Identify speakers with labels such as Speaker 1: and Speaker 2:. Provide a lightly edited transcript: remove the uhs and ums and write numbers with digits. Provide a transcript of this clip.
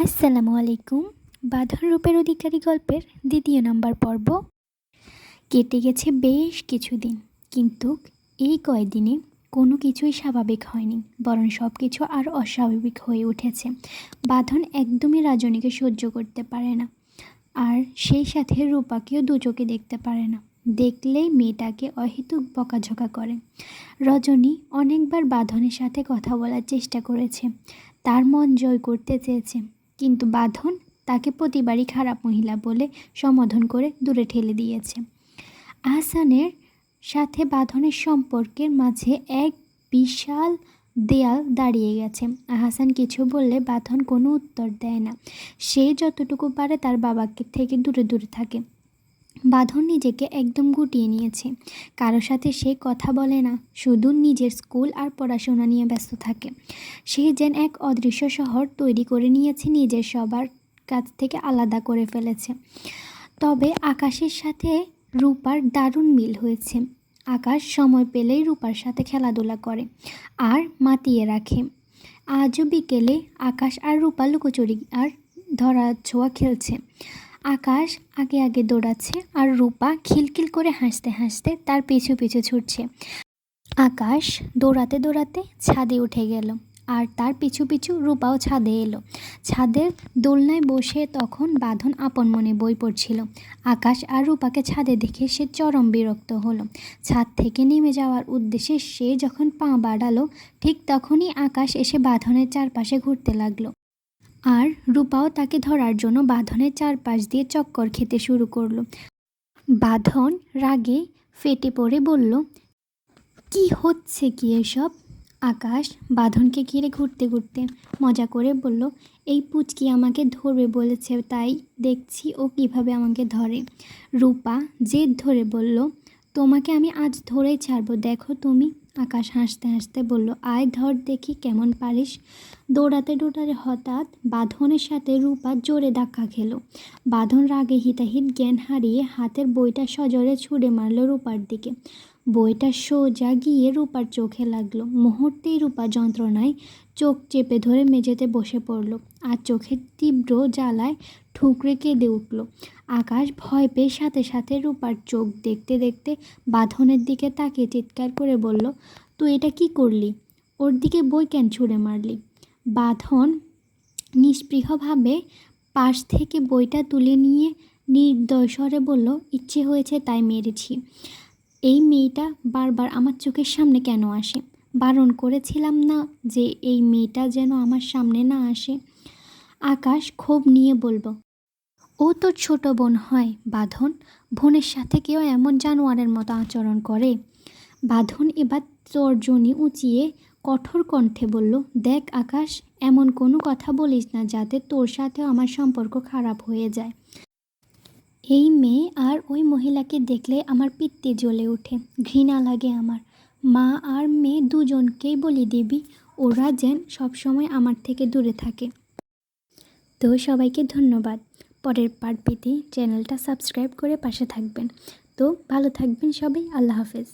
Speaker 1: আসসালামু আলাইকুম। বাঁধন রূপের অধিকারী গল্পের দ্বিতীয় নম্বর পর্ব। কেটে গেছে বেশ কিছুদিন, কিন্তু এই কয়দিনে কোনো কিছুই স্বাভাবিক হয়নি, বরং সব কিছু আর অস্বাভাবিক হয়ে উঠেছে। বাঁধন একদমই রাজনীকে সহ্য করতে পারে না, আর সেই সাথে রূপাকেও দু চোখে দেখতে পারে না। দেখলেই মেয়েটাকে অহেতুক বকাঝকা করে। রজনী অনেকবার বাঁধনের সাথে কথা বলার চেষ্টা করেছে, তার মন জয় করতে চেয়েছে, কিন্তু বাঁধন তাকে প্রতিবারই খারাপ মহিলা বলে সম্বোধন করে দূরে ঠেলে দিয়েছে। আহসানের সাথে বাঁধনের সম্পর্কের মাঝে এক বিশাল দেয়াল দাঁড়িয়ে গেছে। আহসান কিছু বললে বাঁধন কোনো উত্তর দেয় না। সে যতটুকু পারে তার বাবাকে থেকে দূরে দূরে থাকে। বাঁধন নিজেকে একদম গুটিয়ে নিয়েছে, কারোর সাথে সে কথা বলে না, শুধু নিজের স্কুল আর পড়াশোনা নিয়ে ব্যস্ত থাকে। সে যেন এক অদৃশ্য শহর তৈরি করে নিয়েছে, নিজের সবার কাছ থেকে আলাদা করে ফেলেছে। তবে আকাশের সাথে রূপার দারুণ মিল হয়েছে। আকাশ সময় পেলেই রূপার সাথে খেলাধুলা করে আর মাতিয়ে রাখে। আজও বিকেলে আকাশ আর রূপা লুকোচুরি আর ধরা ছোঁয়া খেলছে। আকাশ আগে আগে দৌড়াচ্ছে আর রূপা খিলখিল করে হাসতে হাসতে তার পিছু পিছু ছুটছে। আকাশ দৌড়াতে দৌড়াতে ছাদে উঠে গেল, আর তার পিছু পিছু রূপাও ছাদে এলো। ছাদের দোলনায় বসে তখন বাঁধন আপন মনে বই পড়ছিল। আকাশ আর রূপাকে ছাদে দেখে সে চরম বিরক্ত হলো। ছাদ থেকে নেমে যাওয়ার উদ্দেশ্যে সে যখন পা বাড়ালো, ঠিক তখনই আকাশ এসে বাঁধনের চারপাশে ঘুরতে লাগলো। আর রূপাও তাকে ধরার জন্য বাঁধনের চারপাশ দিয়ে চক্কর খেতে শুরু করলো। বাঁধন রাগে ফেটে পড়ে বলল, কি হচ্ছে কি এসব? আকাশ বাঁধনকে ঘিরে ঘুরতে ঘুরতে মজা করে বলল, এই পুচকি আমাকে ধরবে বলেছে, তাই দেখছি ও কিভাবে আমাকে ধরে। রূপা জেদ ধরে বলল, তোমাকে আমি আজ ধরেই ছাড়বো, দেখো তুমি। আকাশ হাসতে হাসতে বলল, আয় ধর দেখি কেমন পারিস। দৌড়াতে দৌড়াতে হঠাৎ বাঁধনের সাথে রূপা জোরে ধাক্কা খেলো। বাঁধন রাগে হিতাহিত জ্ঞান হারিয়ে হাতের বইটা সজোরে ছুঁড়ে মারল রূপার দিকে। বইটা সোজা গিয়ে রূপার চোখে লাগলো। মুহূর্তেই রূপা যন্ত্রণায় চোখ চেপে ধরে মেঝেতে বসে পড়ল আর চোখের তীব্র জ্বালায় ঠুকরে কেঁদে উঠল। আকাশ ভয় পেয়ে সাথে সাথে রূপার চোখ দেখতে দেখতে বাঁধনের দিকে তাকিয়ে চিৎকার করে বলল, তুই এটা কি করলি? ওর দিকে বই কেন ছুঁড়ে মারলি? বাঁধন নিস্পৃহভাবে পাশ থেকে বইটা তুলে নিয়ে নির্দয় স্বরে বলল, ইচ্ছে হয়েছে তাই মেরেছি। এই মেয়েটা বারবার আমার চোখের সামনে কেন আসে? বারণ করেছিলাম না যে এই মেয়েটা যেন আমার সামনে না আসে? আকাশ ক্ষোভ নিয়ে বলল, ও তোর ছোট বোন হয় বাঁধন, বোনের সাথে কেউ এমন জানোয়ারের মতো আচরণ করে? বাঁধন এবার তর্জনী উঁচিয়ে কঠোর কণ্ঠে বলল, দেখ আকাশ, এমন কোনো কথা বলিস না যাতে তোর সাথেও আমার সম্পর্ক খারাপ হয়ে যায়। এই মেয়ে আর ওই মহিলাকে দেখলে আমার পিত্তে জ্বলে ওঠে, ঘৃণা লাগে আমার। মা আর মেয়ে দুজনকেই বলি দিবি, ওরা যেন সবসময় আমার থেকে দূরে থাকে। তো সবাইকে ধন্যবাদ। পরের পার্ট পেতে চ্যানেলটা সাবস্ক্রাইব করে পাশে থাকবেন। তো ভালো থাকবেন সবাই, আল্লাহ হাফেজ।